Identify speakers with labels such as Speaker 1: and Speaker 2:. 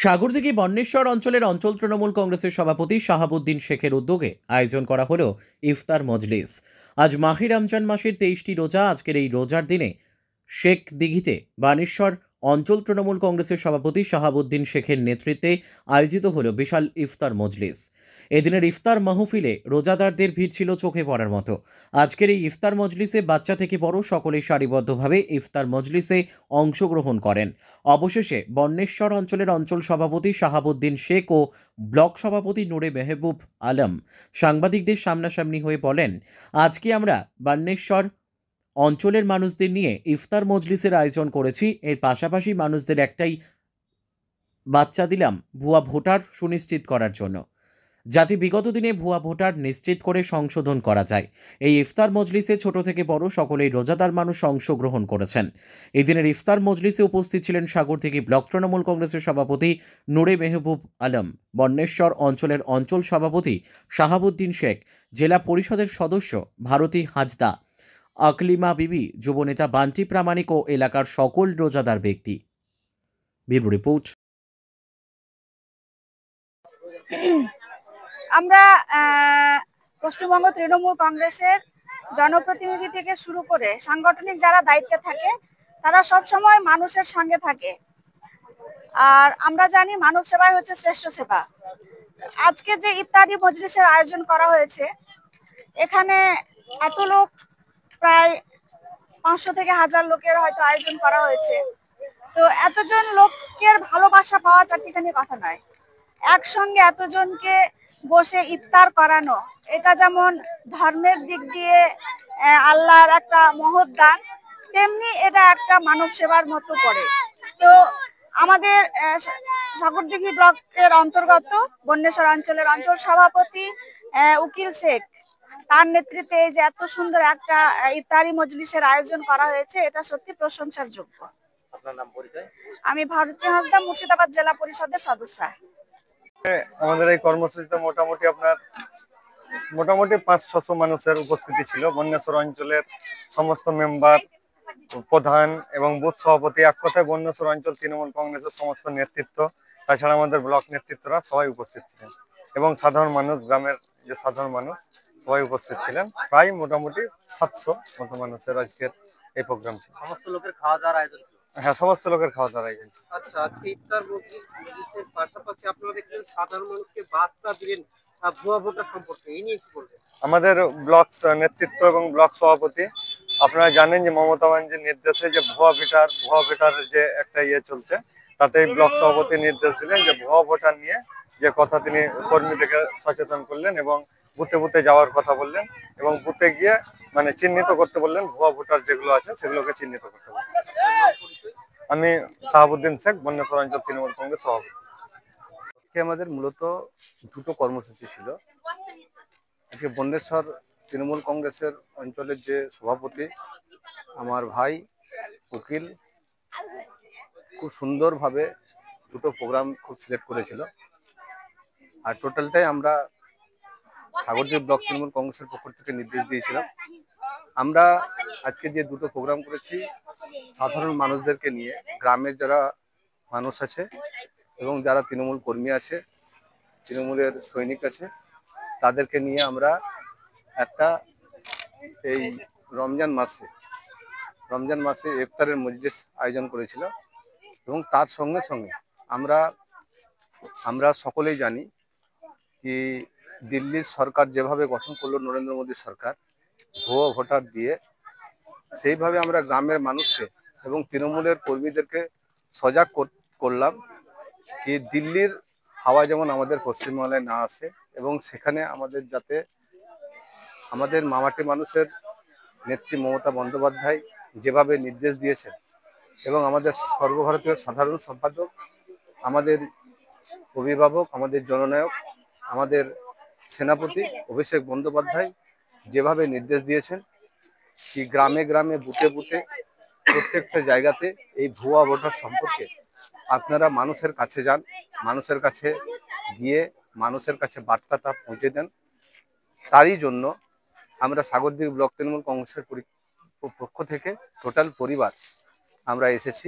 Speaker 1: সাগরদিঘি বন্নেশ্বর অঞ্চলের অঞ্চল তৃণমূল কংগ্রেসের সভাপতি শাহাবুদ্দিন শেখের উদ্যোগে আয়োজন করা হলো ইফতার মজলিস। আজ মাহে রমজান মাসের 23টি রোজা। আজকের এই রোজার দিনে শেখ দিঘিতে বানেশ্বর অঞ্চল তৃণমূল কংগ্রেসের সভাপতি শাহাবুদ্দিন শেখের নেতৃত্বে আয়োজিত হলো বিশাল ইফতার মজলিস। এদিনের ইফতার মাহফিলে রোজাদারদের ভিড় ছিল চোখে পড়ার মতো। আজকের এই ইফতার মজলিসে বাচ্চা থেকে বড় সকলেই সারিবদ্ধভাবে ইফতার মজলিসে অংশগ্রহণ করেন। অবশেষে বন্নেশ্বর অঞ্চলের অঞ্চল সভাপতি শাহাবুদ্দিন শেখ ও ব্লক সভাপতি নূরে মেহবুব আলম সাংবাদিকদের সামনাসামনি হয়ে বলেন, আজকে আমরা বন্নেশ্বর অঞ্চলের মানুষদের নিয়ে ইফতার মজলিসের আয়োজন করেছি। এর পাশাপাশি মানুষদের একটাই বার্তা দিলাম, ভুয়া ভোটার সুনিশ্চিত করার জন্য, যাতে বিগত দিনে ভুয়া ভোটার নিশ্চিত করে সংশোধন করা যায়। এই ইফতার মজলিসে ছোট থেকে বড় সকলেই রোজাদার মানুষ অংশগ্রহণ করেছেন। এই দিনের ইফতার মজলিসে উপস্থিত ছিলেন সাগরদিঘি ব্লক তৃণমূল কংগ্রেসের সভাপতি নূরে মেহবুব আলম, বন্নেশ্বর অঞ্চলের অঞ্চল সভাপতি শাহাবুদ্দিন শেখ, জেলা পরিষদের সদস্য ভারতী হাজদা, আকলিমা বিবি, যুবনেতা বান্টি প্রামাণিক ও এলাকার সকল রোজাদার ব্যক্তি। Bureau report.
Speaker 2: আমরা পশ্চিমবঙ্গ তৃণমূল কংগ্রেসের জনপ্রতিনিধি থেকে শুরু করে সাংগঠনিক যারা দায়িত্বে থাকে তারা সব সময় মানুষের সঙ্গে থাকে। আর আমরা জানি মানব সেবাই হচ্ছে শ্রেষ্ঠ সেবা। আজকে যে ইফতারি মজলিসের আয়োজন করা হয়েছে, এখানে এত লোক, প্রায় 500 থেকে 1000 লোকের হয়তো আয়োজন করা হয়েছে। তো এতজন লোকের ভালোবাসা পাওয়া চারটিখানি কথা নয়। একসঙ্গে এতজনকে বসে ইফতার করানো, এটা যেমন ধর্মের দিক দিয়ে আল্লাহর একটা মহৎ দান, তেমনি এটা একটা মানব সেবার মতো পড়ে। তো আমাদের সাগরদিঘি ব্লকের অন্তর্গত বন্নেশ্বর অঞ্চলের অঞ্চল সভাপতি উকিল শেখ, তার নেতৃত্বে এই যে এত সুন্দর একটা ইফতারি মজলিসের আয়োজন করা হয়েছে, এটা সত্যি প্রশংসার যোগ্য।
Speaker 3: আপনার নাম, পরিচয়?
Speaker 2: আমি ভারতী হাসদা, মুর্শিদাবাদ জেলা পরিষদের সদস্য।
Speaker 3: আমাদের এই কর্মসূচিতে মোটামুটি 500-600 মানুষের উপস্থিতি ছিল। বন্নেশ্বর অঞ্চলের সমস্ত মেম্বার, প্রধান এবং বুথ সভাপতি, এক কথায় বন্নেশ্বর অঞ্চল তৃণমূল কংগ্রেসের সমস্ত নেতৃত্ব, তাছাড়া আমাদের ব্লক নেতৃত্বরা সবাই উপস্থিত ছিলেন এবং সাধারণ মানুষ, গ্রামের যে সাধারণ মানুষ সবাই উপস্থিত ছিলেন। প্রায় মোটামুটি 700 মতো মানুষের আজকের এই প্রোগ্রাম ছিল।
Speaker 4: সমস্ত লোকের খাওয়া দাওয়ার আয়োজন ছিল।
Speaker 3: হ্যাঁ, সমস্ত লোকের খাওয়া দাওয়ার আয়োজন ছিল।
Speaker 4: আচ্ছা, আজকে ইফতার মজলিসের পাশাপাশি আপনারা দেখলেন সাধারণ মানুষকে বার্তা দিলেন ভুয়া ভোটার সম্পর্কে, এই নিয়ে কি বলবেন?
Speaker 3: আমাদের ব্লক নেতৃত্ব এবং ব্লক সভাপতি, আপনারা জানেন যে মমতা ব্যানার্জির নির্দেশে যে ভুয়া ভোটার যে একটা চলছে, তাতে ব্লক সভাপতি নির্দেশ দিলেন যে ভুয়া ভোটার নিয়ে যে কথা তিনি কর্মীদেরকে সচেতন করলেন এবং বুথে বুথে যাওয়ার কথা বললেন এবং বুথে গিয়ে মানে চিহ্নিত করতে বললেন, ভুয়া ভোটার যেগুলো আছে সেগুলোকে চিহ্নিত করতে বললেন। আমি শাহাবুদ্দিন শেখ, বন্নেশ্বর অঞ্চল তৃণমূল কংগ্রেস সভাপতি।
Speaker 5: আজকে আমাদের মূলত দুটো কর্মসূচি ছিল। আজকে বন্নেশ্বর তৃণমূল কংগ্রেসের অঞ্চলের যে সভাপতি আমার ভাই উকিল খুব সুন্দরভাবে দুটো প্রোগ্রাম খুব সিলেক্ট করেছিল। আর টোটালটাই আমরা সাগরদিঘি ব্লক তৃণমূল কংগ্রেসের পক্ষ থেকে নির্দেশ দিয়েছিলাম। আমরা আজকে যে দুটো প্রোগ্রাম করেছি সাধারণ মানুষদেরকে নিয়ে, গ্রামের যারা মানুষ আছে এবং যারা তৃণমূল কর্মী আছে, তৃণমূলের সৈনিক আছে, তাদেরকে নিয়ে আমরা একটা এই রমজান মাসে ইফতারের মজলিস আয়োজন করেছিল। এবং তার সঙ্গে সঙ্গে আমরা সকলেই জানি কি দিল্লির সরকার যেভাবে গঠন করলো, নরেন্দ্র মোদী সরকার ভুয়ো ভোটার দিয়ে, সেইভাবে আমরা গ্রামের মানুষকে এবং তৃণমূলের কর্মীদেরকে সজাগ করলাম কি দিল্লির হাওয়া যেমন আমাদের পশ্চিমবাংলায় না আসে এবং সেখানে আমাদের যাতে আমাদের মামাটি মানুষের নেত্রী মমতা বন্দ্যোপাধ্যায় যেভাবে নির্দেশ দিয়েছেন এবং আমাদের সর্বভারতীয় সাধারণ সম্পাদক, আমাদের অভিভাবক, আমাদের জননায়ক, আমাদের সেনাপতি অভিষেক বন্দ্যোপাধ্যায় যেভাবে নির্দেশ দিয়েছেন কি গ্রামে গ্রামে বুথে বুথে প্রত্যেকটা জায়গাতে এই ভুয়া ভোটার সম্পর্কে আপনারা মানুষের কাছে যান, মানুষের কাছে গিয়ে মানুষের কাছে বার্তাটা পৌঁছে দেন। তারই জন্য আমরা সাগরদিঘি ব্লক তৃণমূল কংগ্রেসের পক্ষ থেকে টোটাল পরিবার আমরা এসেছি